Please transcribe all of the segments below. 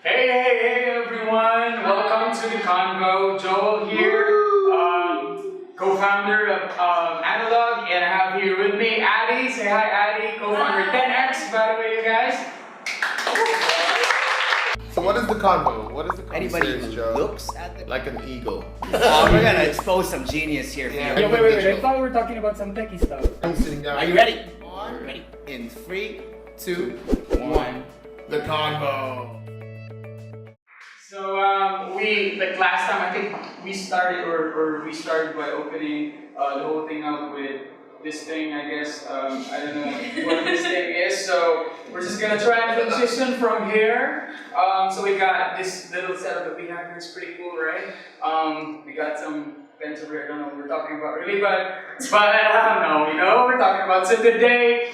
Hey everyone! Welcome to the Convo. Joel here, co-founder of Analog, and I have here with me Addy. Say hi, Addy. Co-founder 10X, by the way, you guys. So what is the Convo? What is the Convo Anybody series, who Joe? looks at the Like an eagle. we're gonna expose some genius here. For Yeah. you. Wait. I thought we were talking about some techie stuff. I'm sitting down. Are you ready? Ready? In 3, 2, 1. The Convo. So like last time, I think we started by opening the whole thing up with this thing. I guess I don't know what this thing is. So we're just gonna try and transition from here. So we got this little setup that we have here. It's pretty cool, right? We got some pens over here. I don't know what we're talking about really, but I don't know. You know what we're talking about. So today,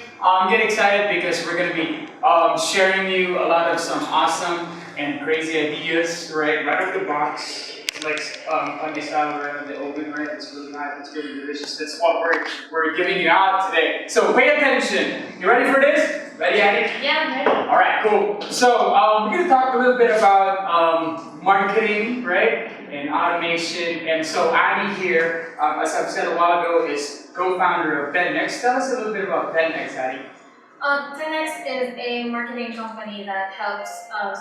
get excited because we're gonna be sharing you a lot of some awesome and crazy ideas, right out of the box, like on this style right out of the oven, right? It's really hot, it's really delicious. That's what we're giving you out today. So pay attention. You ready for this? Ready, Addy? Yeah, I'm ready. All right, cool. So we're gonna talk a little bit about marketing, right, and automation. And so Addy here, as I've said a while ago, is co-founder of 10X. Tell us a little bit about 10X, Addy. 10X is a marketing company that helps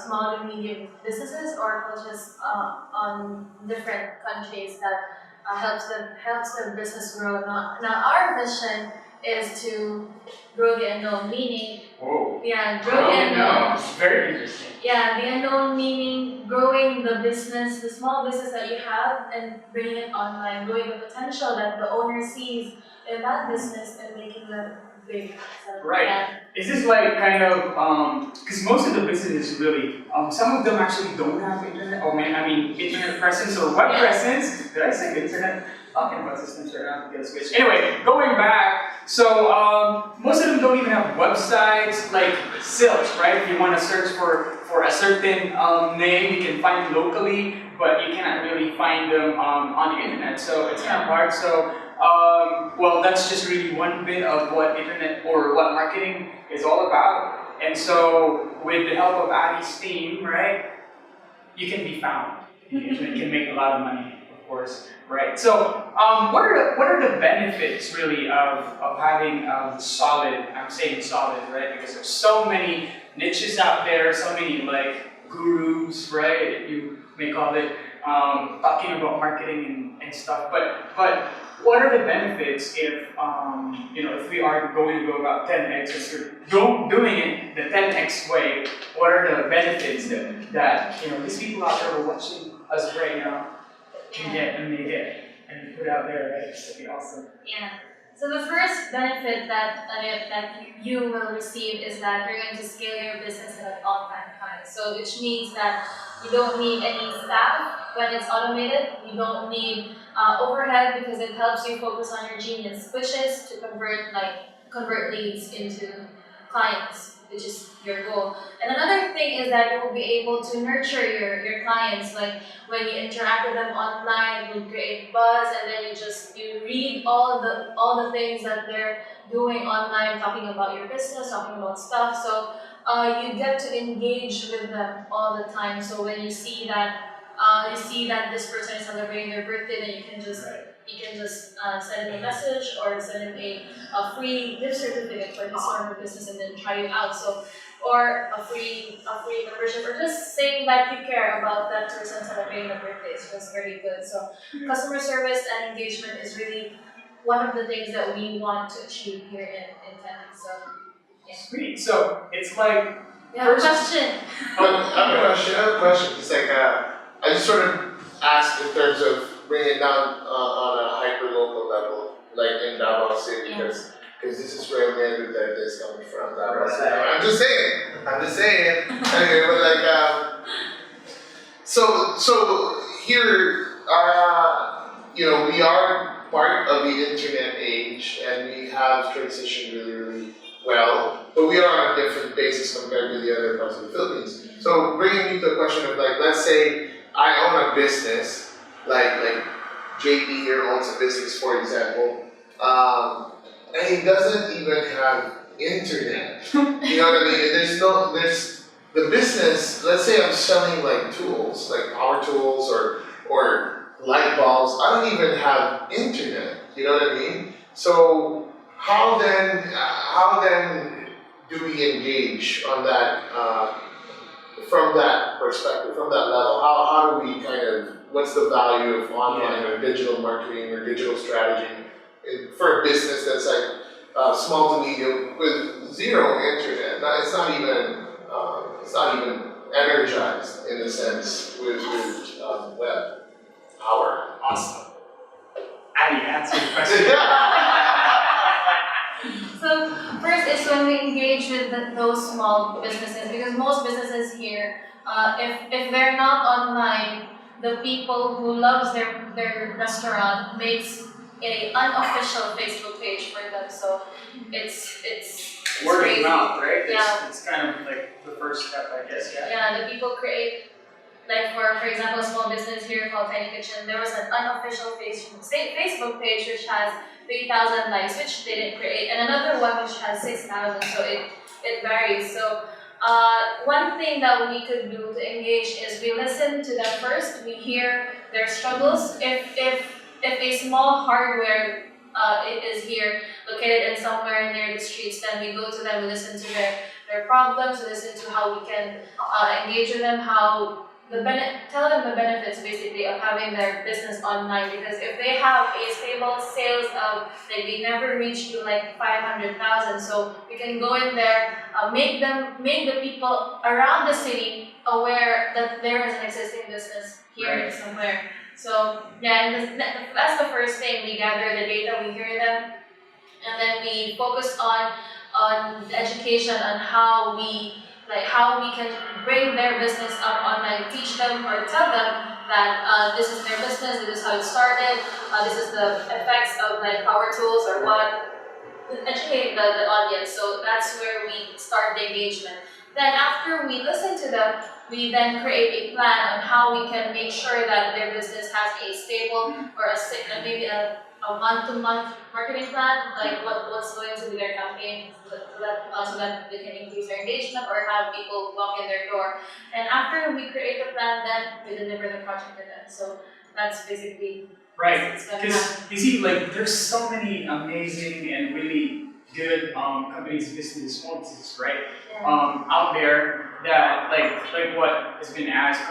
small and medium businesses or coaches on different countries that helps their business grow. Now our vision is to grow the unknown, meaning grow the unknown. No. Very interesting. Yeah, the unknown meaning growing the business, the small business that you have, and bringing it online, growing the potential that the owner sees in that business and making it big. So, Right. yeah. Is this like kind of, because most of the businesses really, some of them actually don't have internet, internet presence or web presence. Did I say internet? Talking about systems right now, get a switch. Anyway, going back, so most of them don't even have websites like Silch, right? If you want to search for a certain name, you can find locally, but you cannot really find them on the internet, so it's kind of hard. So, well, that's just really one bit of what internet or what marketing is all about. And so, with the help of Addy's team, right, you can be found. You can make a lot of money, of course, right? So, what are the benefits really of having solid? I'm saying solid, right? Because there's so many niches out there, so many like gurus, right? If you may call it, talking about marketing and stuff. But what are the benefits if if we are going to go about 10x as we're doing it the 10x way? What are the benefits that these people out there who are watching us right now can get and may get and put out there, right? That'd be awesome. Yeah. So the first benefit that you will receive is that you're going to scale your business at an all-time high. So which means that you don't need any staff when it's automated. You don't need overhead because it helps you focus on your genius, which is to convert leads into clients, which is your goal. And another thing is that you will be able to nurture your clients. Like when you interact with them online, you create buzz, and then you read all the things that they're doing online, talking about your business, talking about stuff. So you get to engage with them all the time. So when you see that this person is celebrating their birthday, then you can just send him a message or send him a free gift certificate for his or her business and then try it out. So, or a free membership, or just saying that you care about that person celebrating their birthday is just very good. So customer service and engagement is really one of the things that we want to achieve here in Tennis. So yeah. Sweet. So it's like Question. I have a question. It's like, I just sort of asked in terms of bringing it down on a hyper-local level, like in Davao City, because this is where the that is coming from, Davao City. I'm just saying. Anyway, but like, so here, we are part of the internet age, and we have transitioned really, really well, but we are on a different basis compared to the other parts of the Philippines. So bringing me to the question of like, let's say I own a business, like JP here owns a business, for example, and he doesn't even have internet. You know what I mean? the business, let's say I'm selling like tools, like power tools or light bulbs, I don't even have internet, you know what I mean? So how then do we engage on that, from that perspective, from that level? How do we kind of, what's the value of online or digital marketing or digital strategy for a business that's like small to medium with zero internet? It's not even energized in a sense with web power. Awesome. Addy, answer the question. So first is when we engage with those small businesses, because most businesses here, if they're not online, the people who loves their restaurant makes a unofficial Facebook page for them. So it's Word of crazy. mouth, right? Yeah. It's kind of like the first step, I guess, yeah. Yeah, the people create, like for example, a small business here called Tiny Kitchen, there was an unofficial Facebook page which has 3,000 likes, which they didn't create, and another one which has 6,000, so it varies. So one thing that we could do to engage is we listen to them first, we hear their struggles. If a small hardware it is here, located in somewhere near the streets, then we go to them, we listen to their problems, we listen to how we can engage with them, how tell them the benefits basically of having their business online, because if they have a stable sales of like we never reach to like 500,000, so we can go in there, make the people around the city aware that there is an existing business here somewhere. So yeah, and that's the first thing. We gather the data, we hear them, and then we focus on the education on how we can bring their business up online, teach them or tell them that this is their business, this is how it started, this is the effects of like power tools or what, educate the audience. So that's where we start the engagement. Then after we listen to them, we then create a plan on how we can make sure that their business has a stable or maybe a month-to-month marketing plan, like what's going to be their campaign, so that they can increase their engagement or have people walk in their door. And after we create the plan, then we deliver the project to them. So that's basically Right, what's gonna because happen. you see, like, there's so many amazing and really good companies, businesses, small businesses, right? Yeah. Out there that like what has been asked,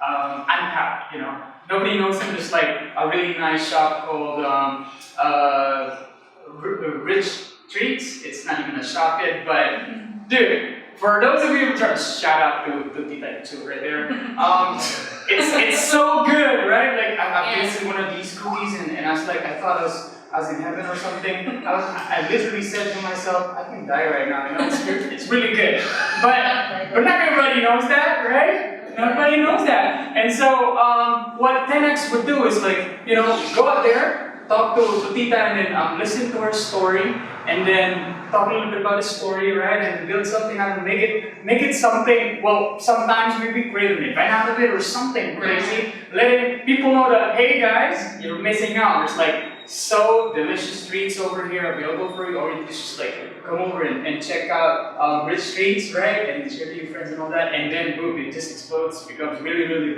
Unpacked, you know. Nobody knows them. There's like a really nice shop called Rich Treats. It's not even a shop yet, but dude, for those of you who try, shout out to Tita too right there. It's so good, right? Like I've tasted one of these cookies and I was like, I thought I was in heaven or something. I literally said to myself, I can die right now. You know, it's really good. But not everybody knows that, right? Not everybody knows that. And so what 10x would do is like, you know, go out there, talk to Tita and then listen to her story and then talk a little bit about the story, right? And build something out and make it something, well, sometimes maybe create an event out of it or something crazy. Letting people know that, hey guys, you're missing out. There's like so delicious treats over here available for you, or you just like come over and check out Rich Treats, right? And share to your friends and all that, and then boom, it just explodes, becomes really, really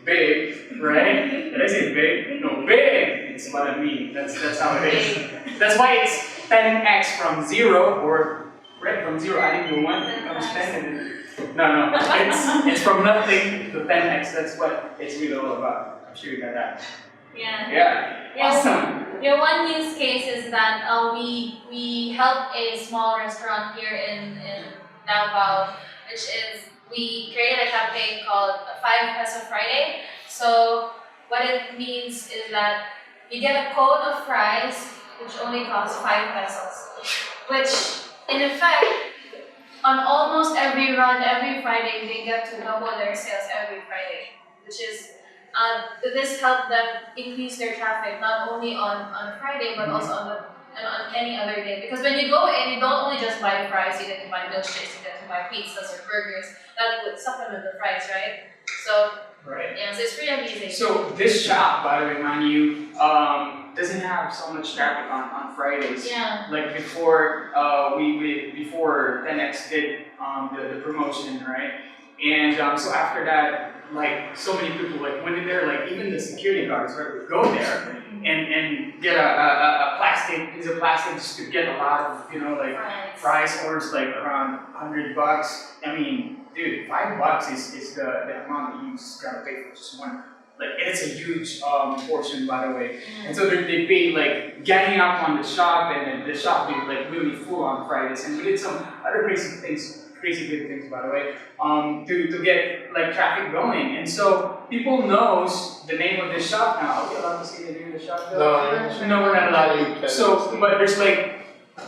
big, right? Did I say big? No, big! It's what I mean. That's how it is. That's why it's 10x from zero, or right from zero adding to one becomes 10 and then, no, it's from nothing to 10x. That's what it's really all about. I'm sure you got that. Yeah. Awesome. Yeah, one use case is that we help a small restaurant here in Davao, which is we created a campaign called 5 Peso Friday. So what it means is that you get a cone of fries which only costs 5 pesos, which in effect on almost every run, every Friday, they get to double their sales every Friday, which is this helped them increase their traffic not only on Friday but also on any other day. Because when you go in, you don't only just buy fries, you get to buy milkshakes, you get to buy pizzas or burgers. That would supplement the fries, right? So right. Yeah, so it's pretty amazing. So this shop, by the way, mind you, doesn't have so much traffic on Fridays. Yeah. Like before, before 10x did the promotion, right? And so after that, like so many people like went in there, like even the security guards, right, would go there and get a plastic piece of plastic just to get a lot of, you know, like fries orders like around $100. I mean, dude, $5 is the amount that you just gotta pay for just one. Like it's a huge portion, by the way. And so they pay like ganging up on the shop, and then the shop be like really full on Fridays. And we did some other crazy good things, by the way, to get like traffic going. And so people knows the name of the shop now. Are we allowed to say the name of the shop though? No, we're not allowed to. So, but there's like,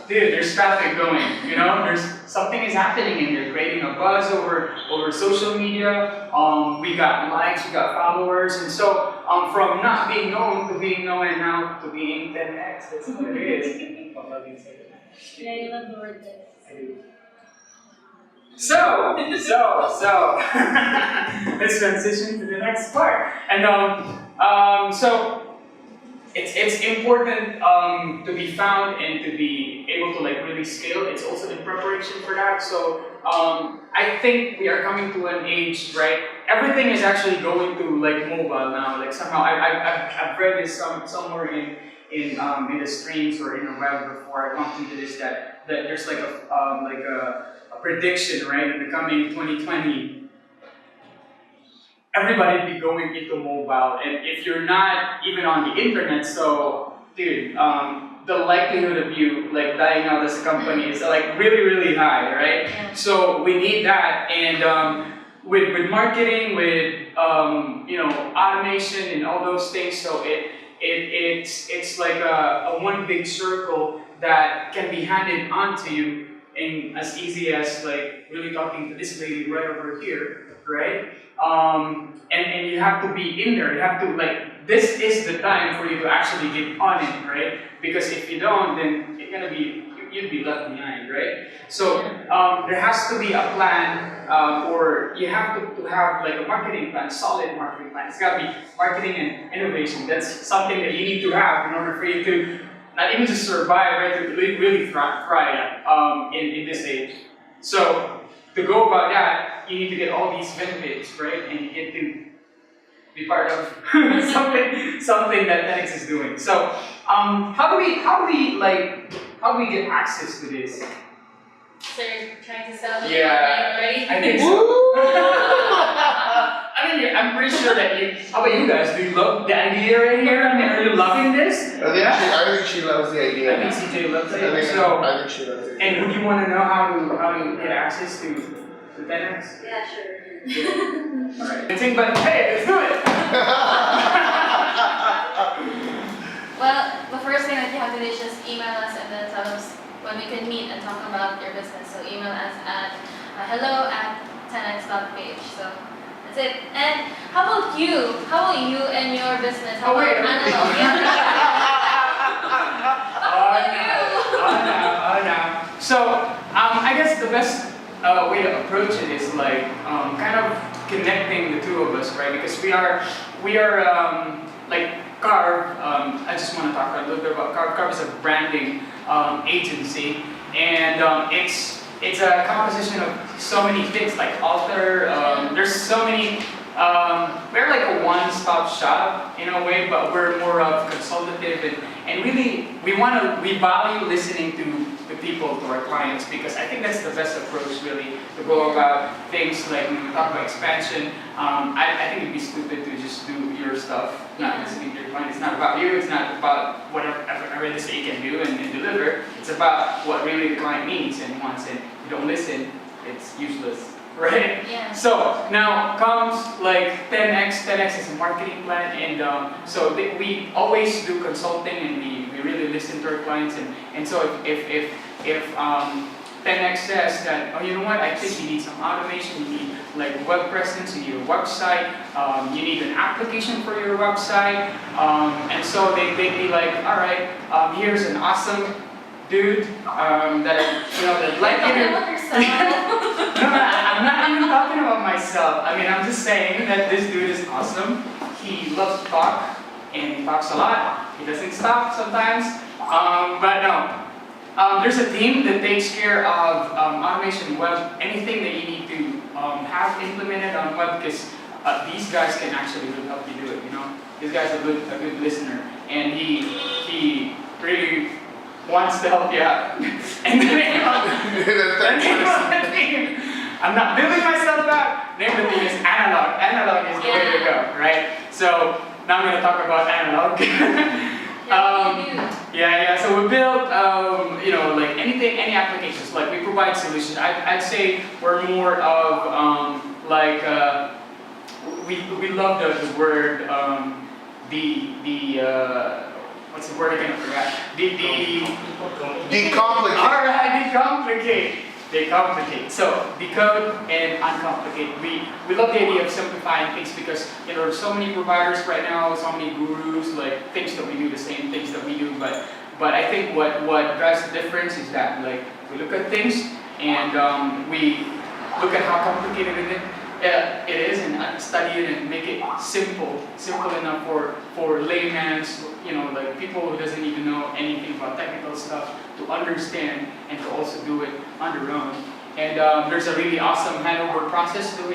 dude, there's traffic going, you know? There's something is happening in here, creating a buzz over social media. We got likes, we got followers, and so from not being known to being known, and now to being 10x. That's what it is. I love you, say that. Yeah, you love the word this. I do. So let's transition to the next part. And so it's important to be found and to be able to like really scale. It's also in preparation for that. So I think we are coming to an age, right? Everything is actually going to like mobile now. Like somehow I've read this somewhere in the streams or in the web before I bumped into this that there's like a prediction, right? In the coming 2020, everybody be going into mobile, and if you're not even on the internet, so dude, the likelihood of you like dying out as a company is like really high, right? Yeah. So we need that, and with marketing, with you know, automation and all those things, so it's like a one big circle that can be handed onto you in as easy as like really talking to this lady right over here, right? And you have to be in there. You have to like, this is the time for you to actually get on it, right? Because if you don't, then you're gonna be, you'd be left behind, right? So there has to be a plan, or you have to have like a marketing plan, solid marketing plan. It's gotta be marketing and innovation. That's something that you need to have in order for you to not even just survive, right? To really thrive in this age. So to go about that, you need to get all these benefits, right? And you get to be part of something that TEDx is doing. So how do we get access to this? So you're trying to sell me Yeah, already? I think so. I mean, I'm pretty sure that you. How about you guys? Do you love the idea right here? I mean, are you loving this? I think she loves the idea. I think CJ loves it. I So, think she loves it. and would you want to know how to get access to TEDx? Yeah, sure. Alright. But hey, let's do it. Well, the first thing that you have to do is just email us and then tell us when we can meet and talk about your business. So email us at hello@10x.page. So that's it. And how about you? How about you and your business? How about analog? Oh no. So I guess the best way to approach it is like kind of connecting the two of us, right? Because we are like Carve. I just want to talk a little bit about Carve. Carve is a branding agency, and it's a composition of so many things like author. There's so many. We're like a one-stop shop in a way, but we're more of consultative and really we value listening to the people, to our clients, because I think that's the best approach really to go about things like when we talk about expansion. I think it'd be stupid to just do your stuff, not listening to your client. It's not about you, it's not about whatever I just say you can do and deliver. It's about what really the client needs and wants, and if you don't listen, it's useless. Right? Yeah. So now comes like 10x. 10x is a marketing plan, and so we always do consulting, and we really listen to our clients, and so if 10x says that, oh, you know what, I think you need some automation, you need like web presence, you need a website, you need an application for your website, and so they'd be like, all right, here's an awesome dude that like No, I'm not even talking about myself. I mean, I'm just saying that this dude is awesome. He loves to talk. and he talks a lot. He doesn't stop sometimes, but no. There's a team that takes care of automation web, anything that you need to have implemented on web, because these guys can actually really help you do it, you know. This guy's a good listener, and he really wants to help you out. And the name of the team, I'm not building myself out, name of the team is Analog. Analog is the way to go, right? So now I'm going to talk about Analog. Yeah, so we build, you know, like any applications, like we provide solutions. I'd say we're more of, we love the word, what's the word again? I forgot. Decomplicate. Alright, decomplicate. Decomplicate. So, decode and uncomplicate. We love the idea of simplifying things because, you know, there's so many providers right now, so many gurus, like things that we do, the same things that we do, but I think what drives the difference is that, like, we look at things and we look at how complicated it is and study it and make it simple enough for layman's, you know, like people who doesn't even know anything about technical stuff to understand and to also do it on their own. And there's a really awesome handover process that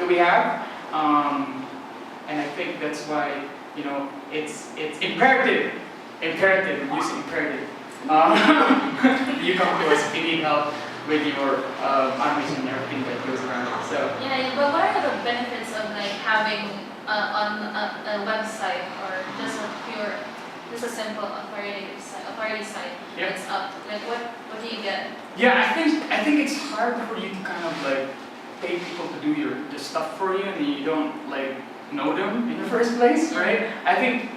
we have, and I think that's why, you know, it's imperative. We're using imperative. You come to us if you need help with your automation and everything that goes around it. So Yeah, but what are the benefits of like having on a website or just a simple authority site Yeah. that's up? Like what do you get? yeah, I think it's hard for you to kind of like pay people to do the stuff for you and you don't like know them in the first place, right? I think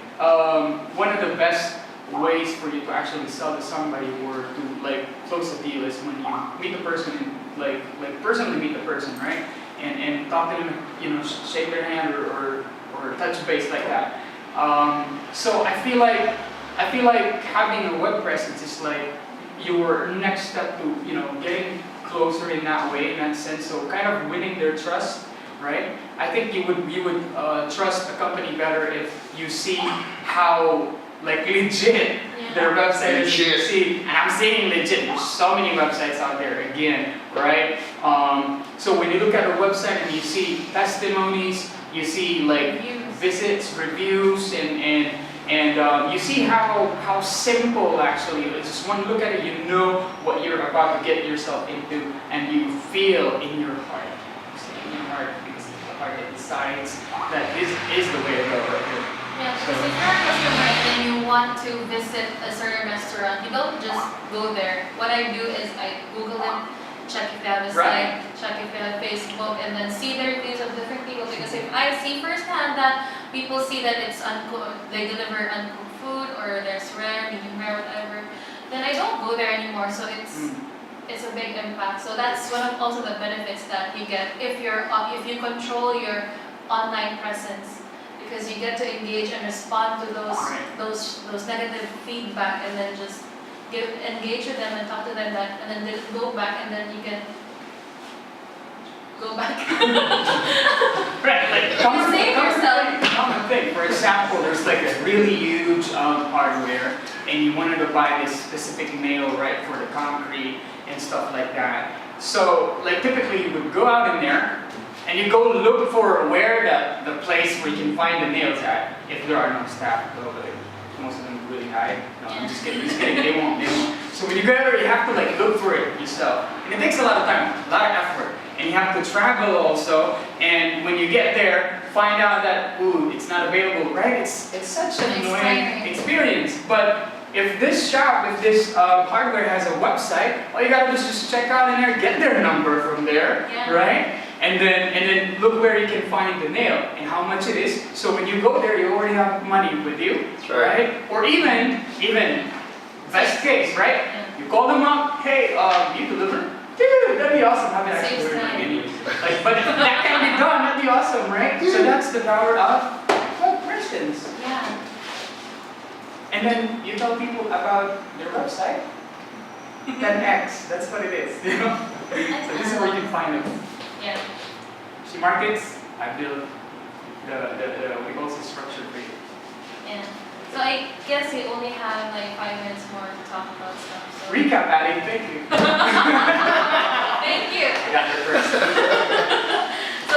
one of the best ways for you to actually sell to somebody or to like close a deal is when you meet the person and like personally meet the person, right? And talk to them, you know, shake their hand or touch base like that. So I feel like having a web presence is like your next step to, you know, getting closer in that way, in that sense. So kind of winning their trust, right? I think you would trust a company better if you see how like legit their website is. Legit. See, and I'm saying legit. There's so many websites out there again, right? So when you look at a website and you see testimonies, you see like visits, reviews, and you see how simple actually it is. Just one look at it, you know what you're about to get yourself into, and you feel in your heart. You see in your heart, because it's the heart that decides that this is the way to go right here. Yeah, because if you're a customer and you want to visit a certain restaurant, you don't just go there. What I do is I Google them, check if they have a Right. site, check if they have Facebook, and then see the reviews of different people. Because if I see firsthand that people see that it's they deliver uncooked food or there's rare, medium rare, whatever, then I don't go there anymore. So it's a big impact. So that's one of also the benefits that you get if you control your online presence. Because you get to engage and respond to those negative feedback, and then just engage with them and talk to them, and then they go back, and then you can go back. Right, like common thing. For example, there's like a really huge hardware, and you wanted to buy this specific nail, right, for the concrete and stuff like that. So, like typically, you would go out in there. And you go look for where the place where you can find the nails at, if there are no staff, though, like, most of them are really high. No, I'm just kidding, they won't. So when you go there, you have to like look for it yourself. And it takes a lot of time, a lot of effort. And you have to travel also, and when you get there, find out that, ooh, it's not available, right? It's such an annoying experience. But if this shop, if this hardware has a website, all you gotta do is just check out in there, get their number from there, right? And then look where you can find the nail and how much it is. So when you go there, you already have money with you, right? Or even best case, right? You call them up, hey, you deliver? Dude, that'd be awesome. I haven't actually heard of any. Like, but that can be done. That'd be awesome, right? So that's the power of presence. Yeah. And then you tell people about their website. 10x. That's what it is. You know. So this is where you can find them. Yeah. She markets, I build the we also structure for you. And so I guess we only have like 5 minutes more to talk about stuff. So Recap, Addy, thank you. thank you. I got your first. So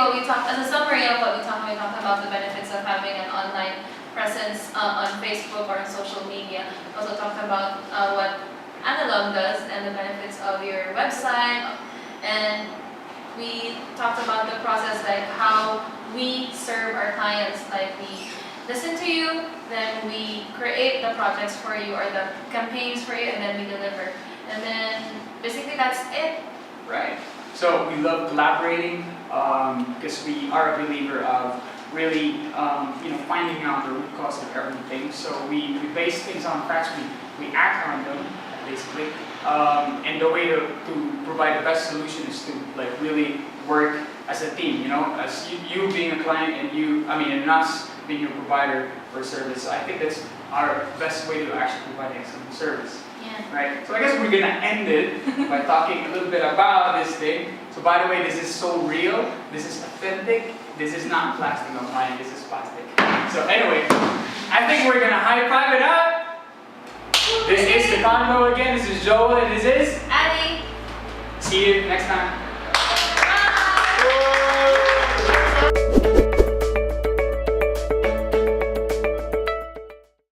what we talked, as a summary of what we talked about the benefits of having an online presence on Facebook or on social media. We also talked about what Analog does and the benefits of your website, and we talked about the process, like how we serve our clients, like we listen to you, then we create the projects for you or the campaigns for you, and then we deliver. And then basically that's it. Right. So we love collaborating because we are a believer of really finding out the root cause of everything. So we base things on facts, we act on them basically. And the way to provide the best solution is to like really work as a team, as you being a client and us being your provider for service. So I think that's our best way to actually provide excellent service. Yeah. Right? So I guess we're gonna end it by talking a little bit about this thing. So by the way, this is so real, this is authentic, this is not plastic on mine, this is plastic. So anyway, I think we're gonna high five it up. This is the Convo again, this is Joel and this is Addy. See you next time.